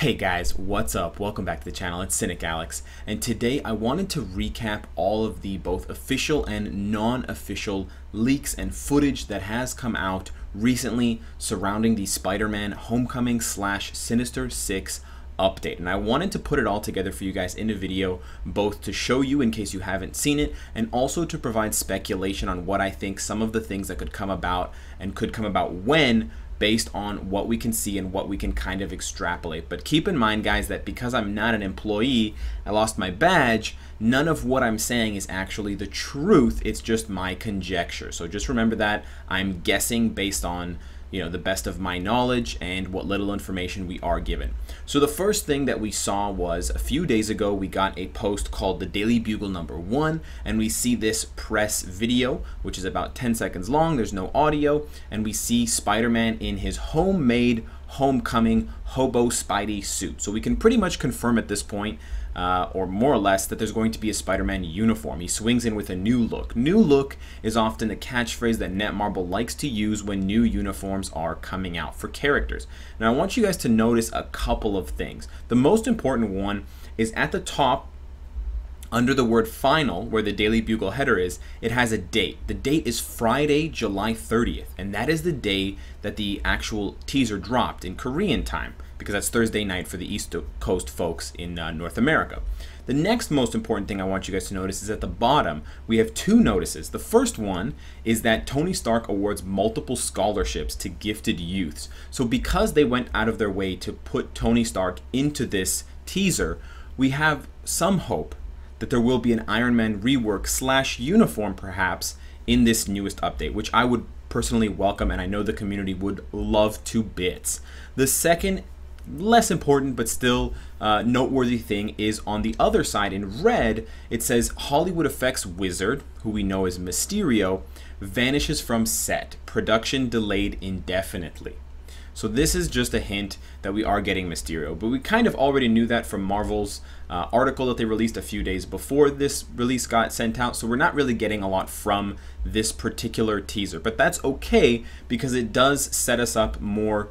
Hey guys, what's up? Welcome back to the channel. It's Cynicalex, and today I wanted to recap all of the both official and non-official leaks and footage that has come out recently surrounding the Spider-Man Homecoming / Sinister Six update. And I wanted to put it all together for you guys in a video, both to show you in case you haven't seen it, and also to provide speculation on what I think some of the things that could come about and could come about when, based on what we can see and what we can kind of extrapolate. But keep in mind, guys, that because I'm not an employee, I lost my badge, none of what I'm saying is actually the truth. It's just my conjecture. So just remember that I'm guessing based on, the best of my knowledge and what little information we are given. So the first thing that we saw was a few days ago, we got a post called the Daily Bugle #1, and we see this press video, which is about 10 seconds long. There's no audio, and we see Spider-Man in his homemade Homecoming Hobo Spidey suit. So we can pretty much confirm at this point, or more or less, that there's going to be a Spider-Man uniform. He swings in with a new look. New look is often the catchphrase that Netmarble likes to use when new uniforms are coming out for characters. Now I want you guys to notice a couple of things. The most important one is at the top, under the word final, where the Daily Bugle header is, it has a date. The date is Friday, July 30th, and that is the day that the actual teaser dropped in Korean time, because that's Thursday night for the East Coast folks in North America. The next most important thing I want you guys to notice is at the bottom, we have two notices. The first one is that Tony Stark awards multiple scholarships to gifted youths. So because they went out of their way to put Tony Stark into this teaser, we have some hope that there will be an Iron Man rework / uniform perhaps in this newest update, which I would personally welcome, and I know the community would love to bits. The second, less important but still noteworthy thing is on the other side in red. It says Hollywood Effects Wizard, who we know as Mysterio, vanishes from set. Production delayed indefinitely. So this is just a hint that we are getting Mysterio, but we kind of already knew that from Marvel's article that they released a few days before this release got sent out, so we're not really getting a lot from this particular teaser, but that's okay because it does set us up more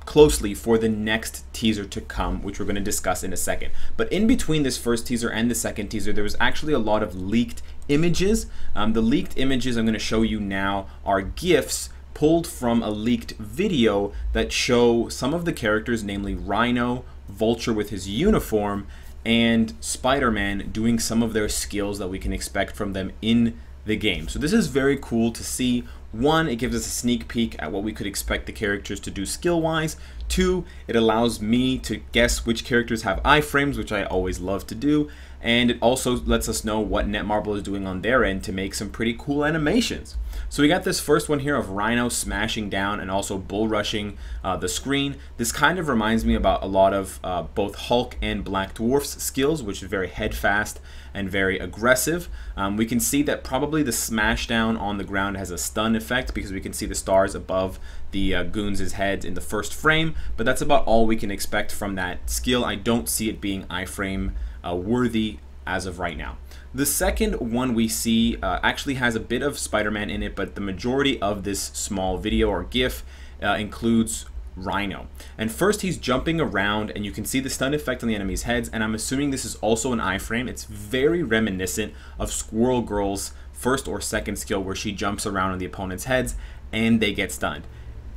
closely for the next teaser to come, which we're going to discuss in a second. But in between this first teaser and the second teaser, there was actually a lot of leaked images. The leaked images I'm going to show you now are GIFs pulled from a leaked video that show some of the characters, namely Rhino, Vulture with his uniform, and Spider-Man doing some of their skills that we can expect from them in the game. So this is very cool to see. One, it gives us a sneak peek at what we could expect the characters to do skill-wise. Two, it allows me to guess which characters have iframes, which I always love to do. And it also lets us know what Netmarble is doing on their end to make some pretty cool animations. So we got this first one here of Rhino smashing down and also bull rushing the screen. This kind of reminds me about a lot of both Hulk and Black Dwarf's skills, which is very head fast and very aggressive. We can see that probably the smash down on the ground has a stun effect because we can see the stars above the goons' heads in the first frame, but that's about all we can expect from that skill. I don't see it being iframe worthy as of right now. The second one we see actually has a bit of Spider-Man in it, but the majority of this small video or GIF includes Rhino. And first he's jumping around and you can see the stun effect on the enemy's heads, and I'm assuming this is also an iframe. It's very reminiscent of Squirrel Girl's first or second skill where she jumps around on the opponent's heads and they get stunned.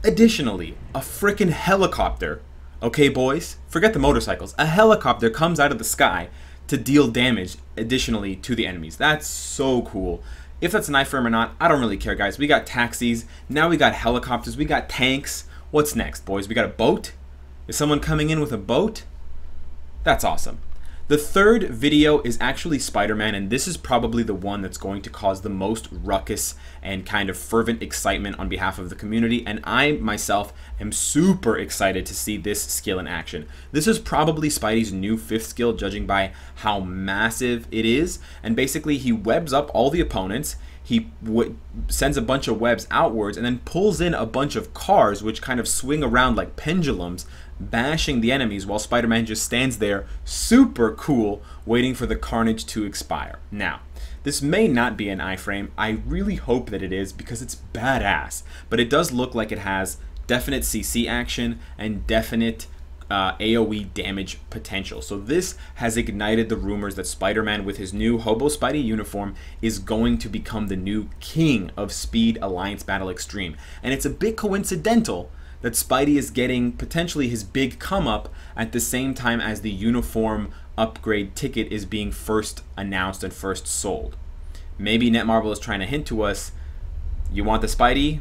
Additionally, a freaking helicopter, okay boys, forget the motorcycles, a helicopter comes out of the sky to deal damage additionally to the enemies. That's so cool. If that's an iframe or not, I don't really care, guys. We got taxis, now we got helicopters, we got tanks. What's next, boys? We got a boat? Is someone coming in with a boat? That's awesome. The third video is actually Spider-Man, and this is probably the one that's going to cause the most ruckus and kind of fervent excitement on behalf of the community, and I myself am super excited to see this skill in action. This is probably Spidey's new 5th skill, judging by how massive it is, and basically he webs up all the opponents. He sends a bunch of webs outwards and then pulls in a bunch of cars which kind of swing around like pendulums, bashing the enemies while Spider-Man just stands there, super cool, waiting for the carnage to expire. Now, this may not be an iframe. I really hope that it is because it's badass, but it does look like it has definite CC action and definite AoE damage potential. So this has ignited the rumors that Spider-Man with his new Hobo Spidey uniform is going to become the new king of Speed Alliance Battle Extreme. And it's a bit coincidental that Spidey is getting potentially his big come up at the same time as the uniform upgrade ticket is being first announced and first sold. Maybe Netmarble is trying to hint to us, you want the Spidey?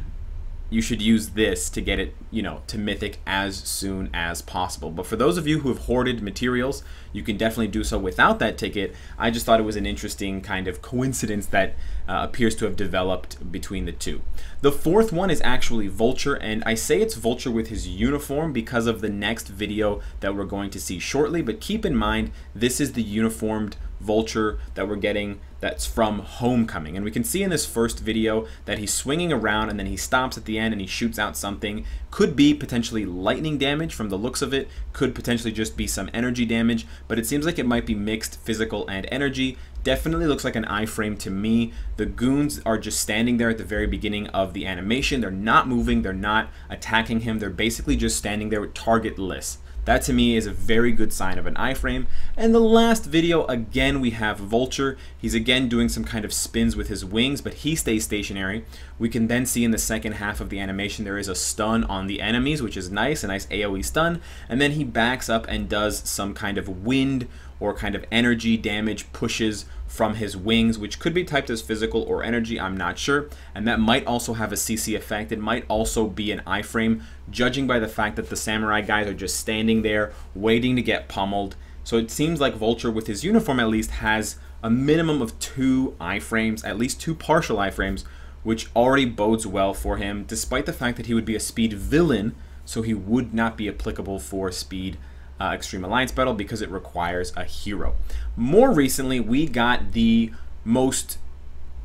You should use this to get it, you know, to Mythic as soon as possible. But for those of you who have hoarded materials, you can definitely do so without that ticket. I just thought it was an interesting kind of coincidence that appears to have developed between the two. The fourth one is actually Vulture, and I say it's Vulture with his uniform because of the next video that we're going to see shortly. But keep in mind, this is the uniformed Vulture that we're getting that's from Homecoming, and we can see in this first video that he's swinging around and then he stops at the end and he shoots out something. Could be potentially lightning damage from the looks of it, could potentially just be some energy damage, but it seems like it might be mixed physical and energy. Definitely looks like an iframe to me. The goons are just standing there at the very beginning of the animation. They're not moving, they're not attacking him, they're basically just standing there targetless. That to me is a very good sign of an iframe. And the last video, again, we have Vulture. He's again doing some kind of spins with his wings, but he stays stationary. We can then see in the second half of the animation there is a stun on the enemies, which is nice, a nice AoE stun. And then he backs up and does some kind of wind or kind of energy damage pushes from his wings, which could be typed as physical or energy, I'm not sure. And that might also have a CC effect. It might also be an iframe, judging by the fact that the samurai guys are just standing there waiting to get pummeled. So it seems like Vulture, with his uniform at least, has a minimum of 2 iframes, at least 2 partial iframes, which already bodes well for him, despite the fact that he would be a speed villain, so he would not be applicable for speed Extreme Alliance Battle because it requires a hero. More recently, we got the most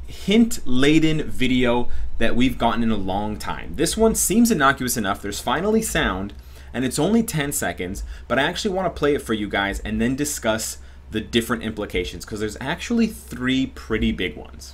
hint-laden video that we've gotten in a long time. This one seems innocuous enough. There's finally sound, and it's only 10 seconds, but I actually want to play it for you guys and then discuss the different implications, because there's actually 3 pretty big ones.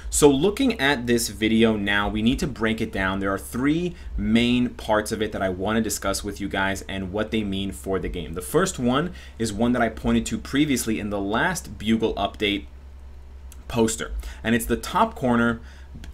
So looking at this video now, we need to break it down. There are 3 main parts of it that I want to discuss with you guys and what they mean for the game. The first one is one that I pointed to previously in the last Bugle update poster, and it's the top corner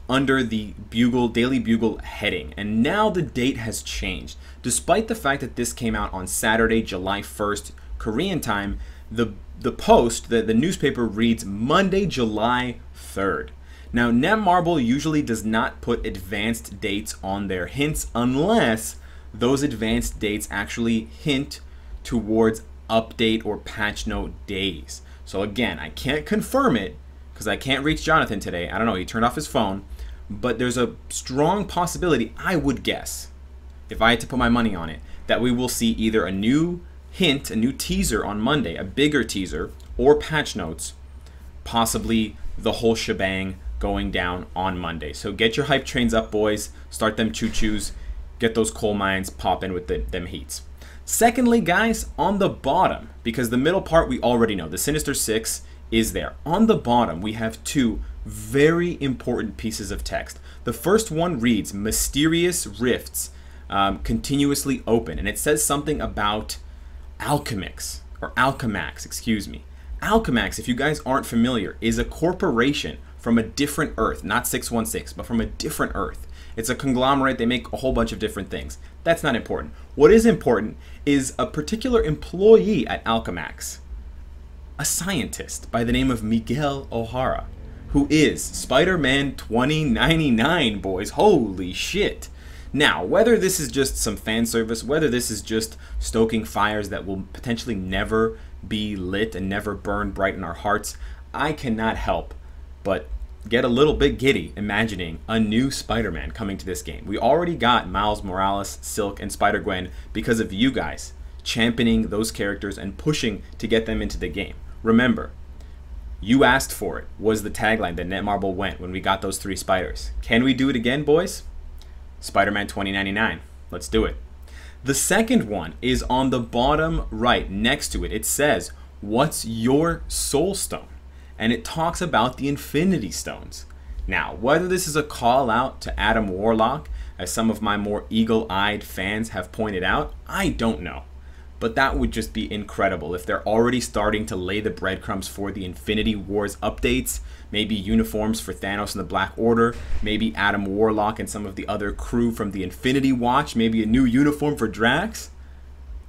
under the Bugle, Daily Bugle heading. And now the date has changed. Despite the fact that this came out on Saturday, July 1st, Korean time, the post, the newspaper reads Monday, July 3rd. Now, Netmarble usually does not put advanced dates on their hints unless those advanced dates actually hint towards update or patch note days. So again, I can't confirm it because I can't reach Jonathan today. I don't know, he turned off his phone, but there's a strong possibility, I would guess, if I had to put my money on it, that we will see either a new hint, a new teaser on Monday, a bigger teaser, or patch notes, possibly the whole shebang going down on Monday. So get your hype trains up, boys. Start them choo-choos. Get those coal mines popping with them heats. Secondly, guys, on the bottom, because the middle part we already know, the Sinister Six is there. On the bottom, we have 2 very important pieces of text. The first one reads, Mysterious Rifts continuously open. And it says something about Alchemax, excuse me. Alchemax, if you guys aren't familiar, is a corporation from a different Earth, not 616, but from a different Earth. It's a conglomerate. They make a whole bunch of different things. That's not important. What is important is a particular employee at Alchemax, a scientist by the name of Miguel O'Hara, who is Spider-Man 2099, boys. Holy shit. Now, whether this is just some fan service, whether this is just stoking fires that will potentially never be lit and never burn bright in our hearts, I cannot help but get a little bit giddy imagining a new Spider-Man coming to this game. We already got Miles Morales, Silk, and Spider-Gwen because of you guys championing those characters and pushing to get them into the game. Remember, you asked for it was the tagline that Netmarble went when we got those 3 spiders. Can we do it again, boys? Spider-Man 2099. Let's do it. The second one is on the bottom right next to it. It says, what's your soul stone? and it talks about the Infinity Stones. Now, whether this is a call out to Adam Warlock, as some of my more eagle-eyed fans have pointed out, I don't know. But that would just be incredible if they're already starting to lay the breadcrumbs for the Infinity Wars updates, maybe uniforms for Thanos and the Black Order, maybe Adam Warlock and some of the other crew from the Infinity Watch, maybe a new uniform for Drax.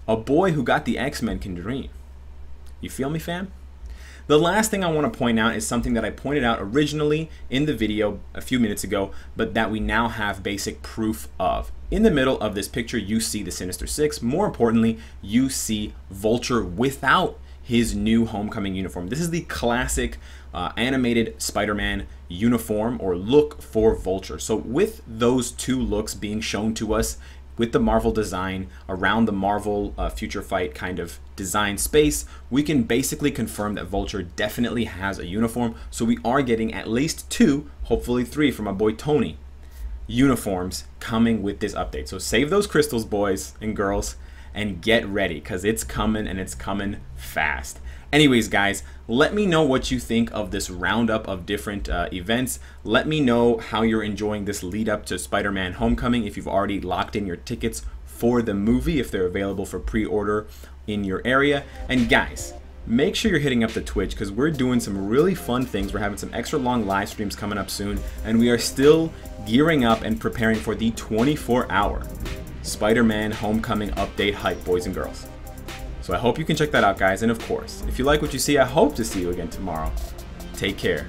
A boy who got the X-Men can dream. You feel me, fam? The last thing I want to point out is something that I pointed out originally in the video a few minutes ago, but that we now have basic proof of. In the middle of this picture, you see the Sinister Six. More importantly, you see Vulture without his new Homecoming uniform. This is the classic animated Spider-Man uniform or look for Vulture. So with those two looks being shown to us with the Marvel design around the Marvel Future Fight kind of design space, we can basically confirm that Vulture definitely has a uniform. So we are getting at least 2, hopefully 3 from my boy Tony, uniforms coming with this update. So save those crystals, boys and girls, and get ready, because it's coming, and it's coming fast. Anyways, guys, let me know what you think of this roundup of different events. Let me know how you're enjoying this lead up to Spider-Man Homecoming, if you've already locked in your tickets for the movie, if they're available for pre-order in your area. And guys, make sure you're hitting up the Twitch, because we're doing some really fun things. We're having some extra long live streams coming up soon, and we are still gearing up and preparing for the 24-hour Spider-Man Homecoming update hype, boys and girls. So I hope you can check that out, guys. And of course, if you like what you see, I hope to see you again tomorrow. Take care.